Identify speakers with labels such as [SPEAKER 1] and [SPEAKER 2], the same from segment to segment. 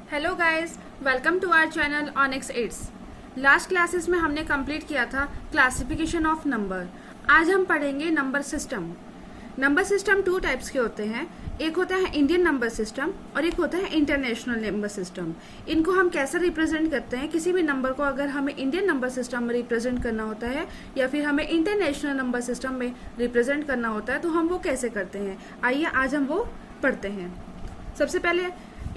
[SPEAKER 1] Hello guys, welcome to our channel Onyx Ads. Last classes में हमने complete किया था क्लासिफिकेशन ऑफ नंबर। आज हम पढ़ेंगे number system. Number system two types के होते हैं, एक होता है इंडियन नंबर सिस्टम और एक होता है इंटरनेशनल नंबर सिस्टम। इनको हम कैसे रिप्रेजेंट करते हैं, किसी भी नंबर को अगर हमें इंडियन नंबर सिस्टम में रिप्रेजेंट करना होता है या फिर हमें इंटरनेशनल नंबर सिस्टम में रिप्रेजेंट करना होता है तो हम वो कैसे करते हैं। आइए आज हम वो पढ़ते हैं। सबसे पहले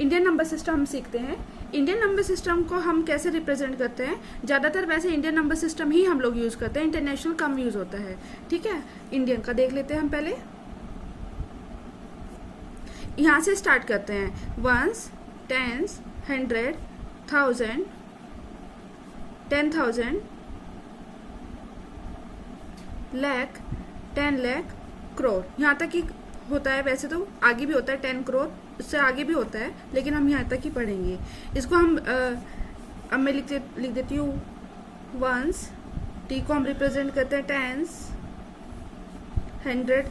[SPEAKER 1] इंडियन नंबर सिस्टम हम सीखते हैं। इंडियन नंबर सिस्टम को हम कैसे रिप्रेजेंट करते हैं, ज़्यादातर वैसे इंडियन नंबर सिस्टम ही हम लोग यूज़ करते हैं, इंटरनेशनल कम यूज़ होता है। ठीक है, इंडियन का देख लेते हैं हम पहले। यहाँ से स्टार्ट करते हैं। वंस, टेंस, 100, 1000, 10,000, लाख, 10 लाख, करोड़, यहाँ तक ही होता है। वैसे तो आगे भी होता है 10 करोड़, उससे आगे भी होता है, लेकिन हम यहाँ तक ही पढ़ेंगे। इसको हम अब मैं लिख देती हूँ वंस। टी को हम रिप्रेजेंट करते हैं टेंस, 100,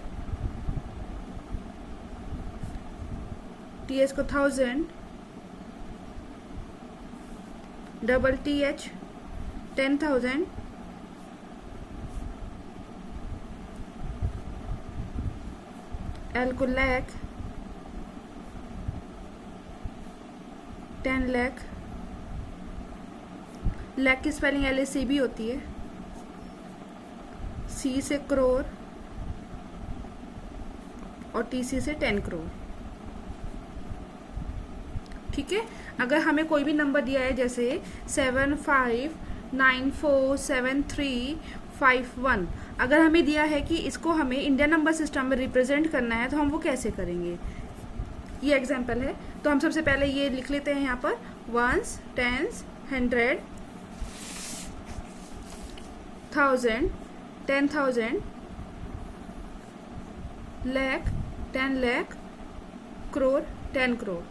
[SPEAKER 1] टी एच को 1000, डबल टी एच 10,000, एल को लाख, 10 लाख। लाख की स्पेलिंग LAC भी होती है। C से करोड़ और TC से 10 करोड़। ठीक है, अगर हमें कोई भी नंबर दिया है जैसे 75947351, अगर हमें दिया है कि इसको हमें इंडियन नंबर सिस्टम में रिप्रेजेंट करना है तो हम वो कैसे करेंगे। ये एग्जाम्पल है, तो हम सबसे पहले ये लिख लेते हैं यहाँ पर वंस, टेंस, 100, 1000, 10,000, लाख, 10 लाख, करोड़, 10 करोड़।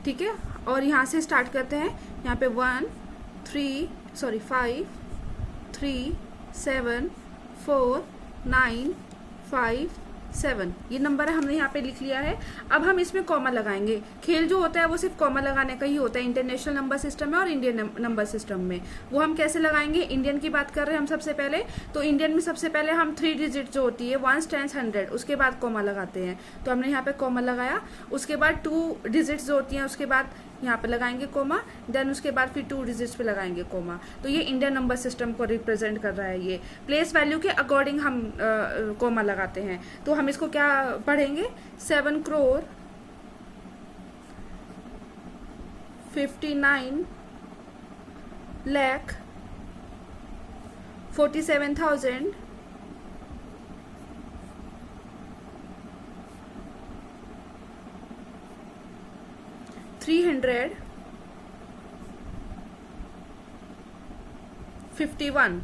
[SPEAKER 1] ठीक है, और यहाँ से स्टार्ट करते हैं। यहाँ पे 5 3 7 4 9 5 7 ये नंबर है, हमने यहाँ पे लिख लिया है। अब हम इसमें कॉमा लगाएंगे। खेल जो होता है वो सिर्फ कॉमा लगाने का ही होता है इंटरनेशनल नंबर सिस्टम में और इंडियन नंबर सिस्टम में। वो हम कैसे लगाएंगे, इंडियन की बात कर रहे हैं हम सबसे पहले। तो इंडियन में सबसे पहले हम 3 डिजिट जो होती है वंस, टेंस, 100, उसके बाद कॉमा लगाते हैं। तो हमने यहाँ पे कॉमा लगाया। उसके बाद 2 डिजिट्स जो होती हैं उसके बाद यहाँ पे लगाएंगे कोमा, देन उसके बाद फिर 2 डिजिट्स पे लगाएंगे कोमा। तो ये इंडियन नंबर सिस्टम को रिप्रेजेंट कर रहा है। ये प्लेस वैल्यू के अकॉर्डिंग हम कोमा लगाते हैं। तो हम इसको क्या पढ़ेंगे, 7 करोड़ 59 लाख 47,000 351।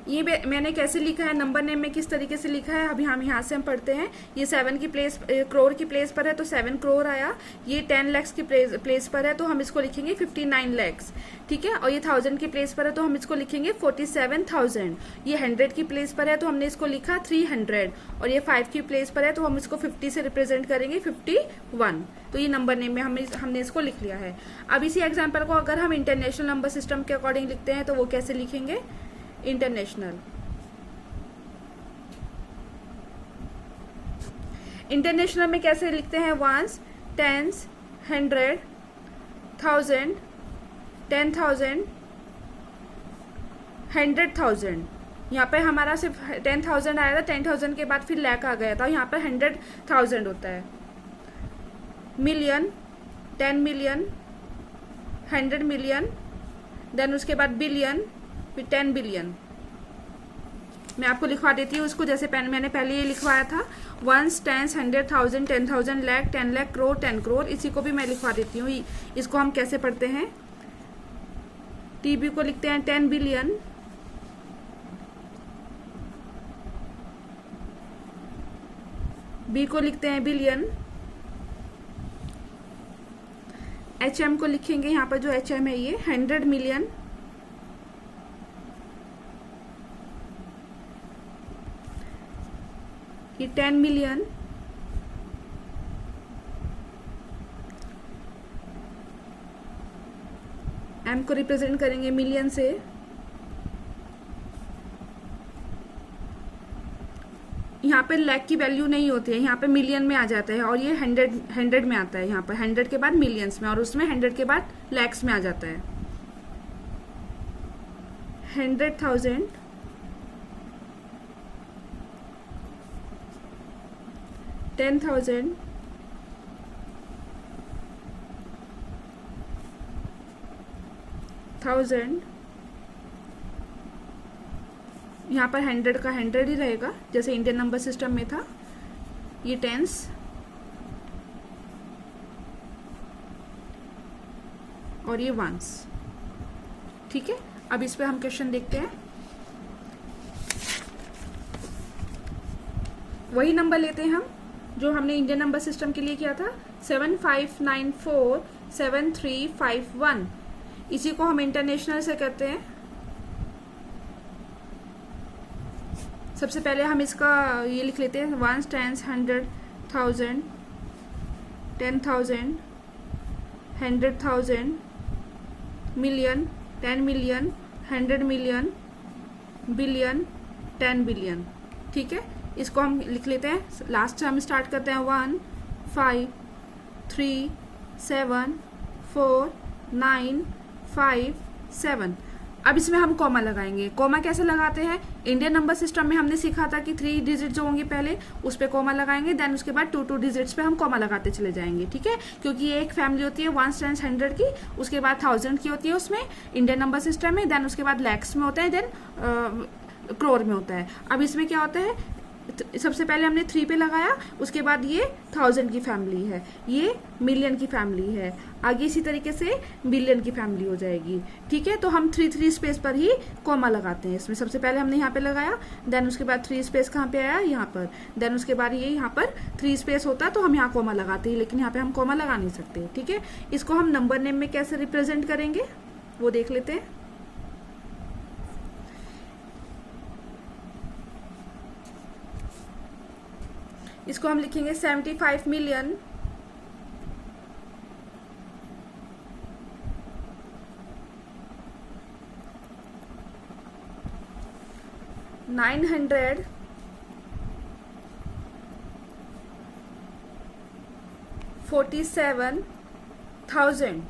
[SPEAKER 1] ये मैंने कैसे लिखा है, नंबर नेम में किस तरीके से लिखा है, अभी हम यहाँ से हम पढ़ते हैं। ये 7 की प्लेस, करोड़ की प्लेस पर है तो 7 करोड़ आया। ये 10 लैक्स की प्लेस पर है तो हम इसको लिखेंगे 59 लैक्स। ठीक है, और ये 1000 की प्लेस पर है तो हम इसको लिखेंगे 47,000। ये 100 की प्लेस पर है तो हमने इसको लिखा 300, और ये 5 की प्लेस पर है तो हम इसको 50 से रिप्रेजेंट करेंगे 51। तो ये नंबर नेम में हमने इसको लिख लिया है। अब इसी एग्जाम्पल को अगर हम इंटरनेशनल नंबर सिस्टम के अकॉर्डिंग लिखते हैं तो वो कैसे लिखेंगे, इंटरनेशनल में कैसे लिखते हैं, वंस, टेंस, 100, 1000, 10,000, 100,000। यहाँ पे हमारा सिर्फ 10,000 आया था, 10,000 के बाद फिर लाख आ गया था, यहाँ पे 100,000 होता है। मिलियन, 10 मिलियन, 100 मिलियन, देन उसके बाद बिलियन, फिर 10 बिलियन। मैं आपको लिखवा देती हूँ उसको, जैसे मैंने पहले ये लिखवाया था वंस, टेंस, 100, 1000, 10,000, लाख, 10 लाख, करोड़, 10 करोड़। इसी को भी मैं लिखवा देती हूँ। इसको हम कैसे पढ़ते हैं, टीबी को लिखते हैं 10 बिलियन, बी को लिखते हैं बिलियन, HM को लिखेंगे यहाँ पर जो HM है ये 100 मिलियन, ये 10 मिलियन, m को रिप्रेजेंट करेंगे मिलियन से, यहाँ पे लैख की वैल्यू नहीं होती है, यहाँ पे मिलियन में आ जाता है, और ये हंड्रेड में आता है, यहाँ पर 100 के बाद मिलियंस में, और उसमें 100 के बाद लैक्स में आ जाता है। 100,000, 10,000, 1,000, यहाँ पर 100 का 100 ही रहेगा जैसे इंडियन नंबर सिस्टम में था, ये टेंस, और ये वंस। ठीक है, अब इस पे हम क्वेश्चन देखते हैं। वही नंबर लेते हैं हम जो हमने इंडियन नंबर सिस्टम के लिए किया था, 75947351। इसी को हम इंटरनेशनल से करते हैं। सबसे पहले हम इसका ये लिख लेते हैं, 1 10 100,000, 10,000, 100,000, million, 10 million, 100 million, billion, 10 billion. ठीक है, इसको हम लिख लेते हैं। लास्ट से हम स्टार्ट करते हैं, 1 5 3 7 4 9 5 7। अब इसमें हम कॉमा लगाएंगे। कॉमा कैसे लगाते हैं? इंडियन नंबर सिस्टम में हमने सीखा था कि 3 डिजिट जो होंगे पहले उस पर कॉमा लगाएंगे, देन उसके बाद 2 डिजिट्स पे हम कॉमा लगाते चले जाएंगे। ठीक है, क्योंकि ये एक फैमिली होती है 1 10 100 की, उसके बाद 1000 की होती है उसमें इंडियन नंबर सिस्टम में, देन उसके बाद लैक्स में होता है, देन क्रोर में होता है। अब इसमें क्या होता है, सबसे पहले हमने 3 पे लगाया, उसके बाद ये 1000 की फैमिली है, ये मिलियन की फैमिली है, आगे इसी तरीके से बिलियन की फैमिली हो जाएगी। ठीक है, तो हम 3 स्पेस पर ही कॉमा लगाते हैं इसमें। सबसे पहले हमने यहाँ पे लगाया, देन उसके बाद 3 स्पेस कहाँ पे आया, यहाँ पर, देन उसके बाद ये यहाँ पर 3 स्पेस होता है तो हम यहाँ कॉमा लगाते हैं, लेकिन यहाँ पे हम कॉमा लगा नहीं सकते। ठीक है, इसको हम नंबर नेम में कैसे रिप्रेजेंट करेंगे वो देख लेते हैं। इसको हम लिखेंगे 75 मिलियन 947,000।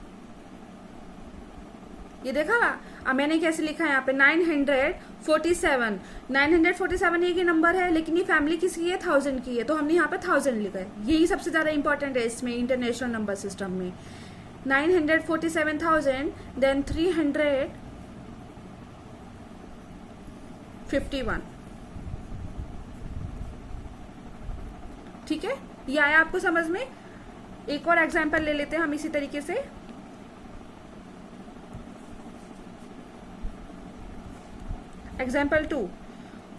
[SPEAKER 1] ये देखा, अब मैंने कैसे लिखा है यहाँ पे 947 ये नंबर है, लेकिन ये फैमिली किसकी है, 1000 की है, तो हमने यहाँ पे 1000 लिखा है। यही सबसे ज्यादा इंपॉर्टेंट है इसमें इंटरनेशनल नंबर सिस्टम में। 947,000, देन 351। ठीक है, ये आया आपको समझ में। एक और एग्जाम्पल ले लेते हैं हम इसी तरीके से। एग्जाम्पल 2,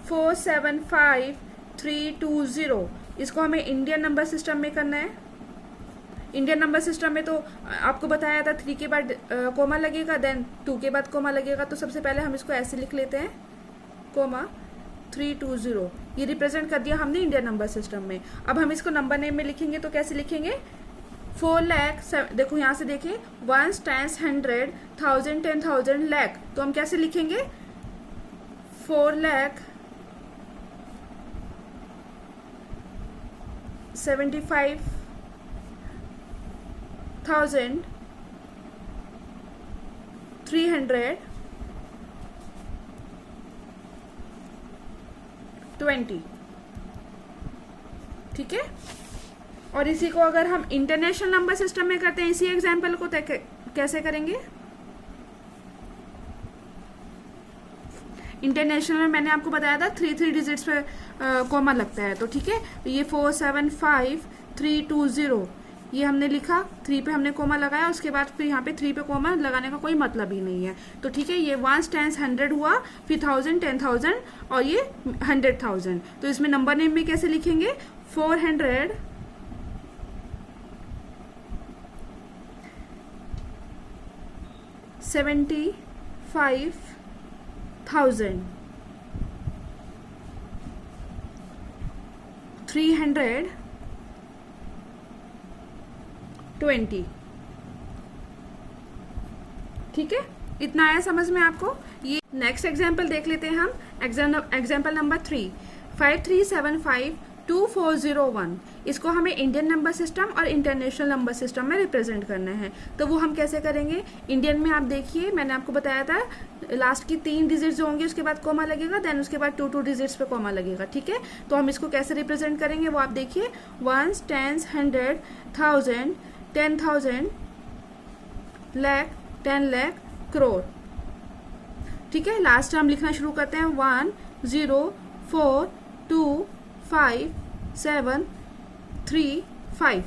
[SPEAKER 1] 475,320। इसको हमें इंडियन नंबर सिस्टम में करना है। इंडियन नंबर सिस्टम में तो आपको बताया था 3 के बाद कोमा लगेगा, देन 2 के बाद कोमा लगेगा, तो सबसे पहले हम इसको ऐसे लिख लेते हैं, कोमा 320। ये रिप्रेजेंट कर दिया हमने इंडियन नंबर सिस्टम में। अब हम इसको नंबर नेम में लिखेंगे तो कैसे लिखेंगे, 4 लाख, देखो यहाँ से देखिए, 1 10 100 1000 10,000 लाख, तो हम कैसे लिखेंगे, 4,75,320। ठीक है, और इसी को अगर हम इंटरनेशनल नंबर सिस्टम में करते हैं, इसी एग्जाम्पल को कैसे करेंगे। इंटरनेशनल में मैंने आपको बताया था 3 डिजिट्स पे कॉमा लगता है, तो ठीक है, ये 475,320 ये हमने लिखा, 3 पे हमने कॉमा लगाया, उसके बाद फिर यहाँ पे 3 पे कॉमा लगाने का कोई मतलब ही नहीं है। तो ठीक है, ये 1 10 100 हुआ, फिर 1000 10,000 और ये 100,000। तो इसमें नंबर नेम में कैसे लिखेंगे, 475,320। ठीक है। इतना आया समझ में आपको? ये नेक्स्ट एग्जाम्पल देख लेते हैं हम। Example number 3, 53752401। इसको हमें इंडियन नंबर सिस्टम और इंटरनेशनल नंबर सिस्टम में रिप्रेजेंट करना है। तो वो हम कैसे करेंगे? इंडियन में आप देखिए, मैंने आपको बताया था लास्ट की 3 डिजिट्स जो होंगे उसके बाद कॉमा लगेगा, देन उसके बाद 2 डिजिट्स पे कॉमा लगेगा, ठीक है। तो हम इसको कैसे रिप्रेजेंट करेंगे वो आप देखिए, 1s, 10s, 100, 1000, 10,000, लाख, 10 लाख, करोड़, ठीक है। लास्ट हम लिखना शुरू करते हैं 1 0 4 2 5 7 3 5।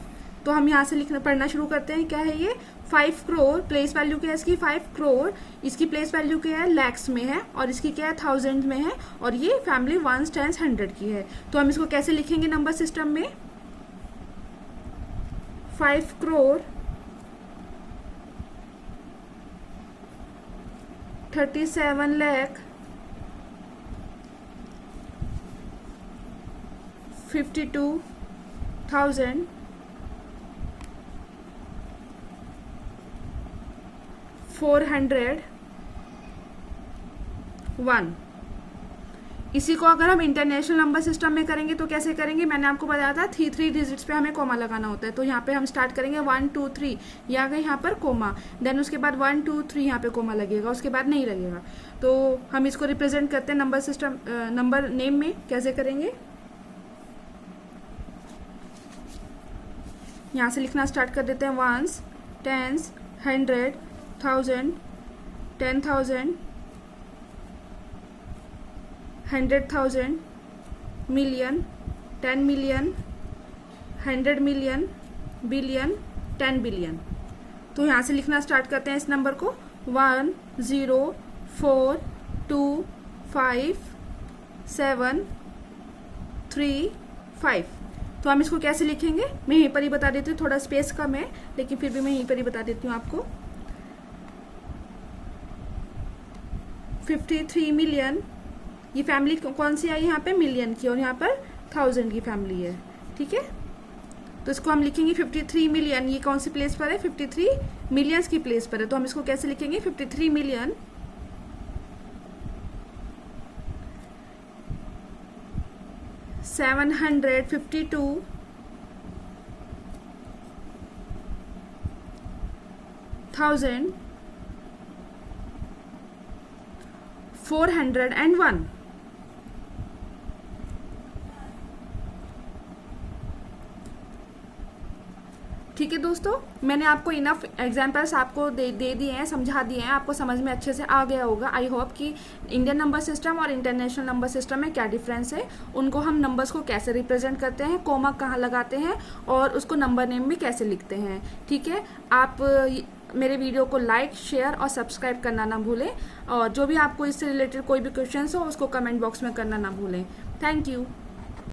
[SPEAKER 1] तो हम यहाँ से लिखना पढ़ना शुरू करते हैं। क्या है ये? 5 करोड़। प्लेस वैल्यू क्या है इसकी? 5 करोड़। इसकी प्लेस वैल्यू क्या है? लैक्स में है, और इसकी क्या है? 1000 में है, और ये फैमिली 1s, 10s, 100 की है। तो हम इसको कैसे लिखेंगे नंबर सिस्टम में? 5 करोड़ 37 लाख 52,401। इसी को अगर हम इंटरनेशनल नंबर सिस्टम में करेंगे तो कैसे करेंगे? मैंने आपको बताया था 3 डिजिट्स पे हमें कोमा लगाना होता है। तो यहाँ पे हम स्टार्ट करेंगे 1 2 3, या गए यहाँ पर कोमा, देन उसके बाद 1 2 3 यहाँ पे कोमा लगेगा, उसके बाद नहीं लगेगा। तो हम इसको रिप्रेजेंट करते हैं नंबर सिस्टम, नंबर नेम में। कैसे करेंगे? यहाँ से लिखना स्टार्ट कर देते हैं 1s, 10s, 100, 1000, 10,000, 100,000, million, 10 million, 100 million, billion, 10 billion. तो यहाँ से लिखना स्टार्ट करते हैं इस नंबर को 1 0 4 2 5 7 3 5। तो हम इसको कैसे लिखेंगे मैं यहीं पर ही बता देती हूँ, थोड़ा स्पेस कम है लेकिन फिर भी मैं यहीं पर ही बता देती हूँ आपको। 53 मिलियन, ये फैमिली कौन सी आई यहाँ पे? मिलियन की, और यहाँ पर 1000 की फैमिली है, ठीक है। तो इसको हम लिखेंगे 53 मिलियन, ये कौन सी प्लेस पर है? 53 मिलियंस की प्लेस पर है। तो हम इसको कैसे लिखेंगे? 53 मिलियन 752,401। ठीक है दोस्तों, मैंने आपको इनफ एग्जांपल्स आपको दे दिए हैं, समझा दिए हैं, आपको समझ में अच्छे से आ गया होगा। आई होप कि इंडियन नंबर सिस्टम और इंटरनेशनल नंबर सिस्टम में क्या डिफरेंस है, उनको हम नंबर्स को कैसे रिप्रेजेंट करते हैं, कोमा कहाँ लगाते हैं, और उसको नंबर नेम भी कैसे लिखते हैं। ठीक है, आप मेरे वीडियो को लाइक, शेयर और सब्सक्राइब करना ना भूलें, और जो भी आपको इससे रिलेटेड कोई भी क्वेश्चन हो उसको कमेंट बॉक्स में करना ना भूलें। Thank you.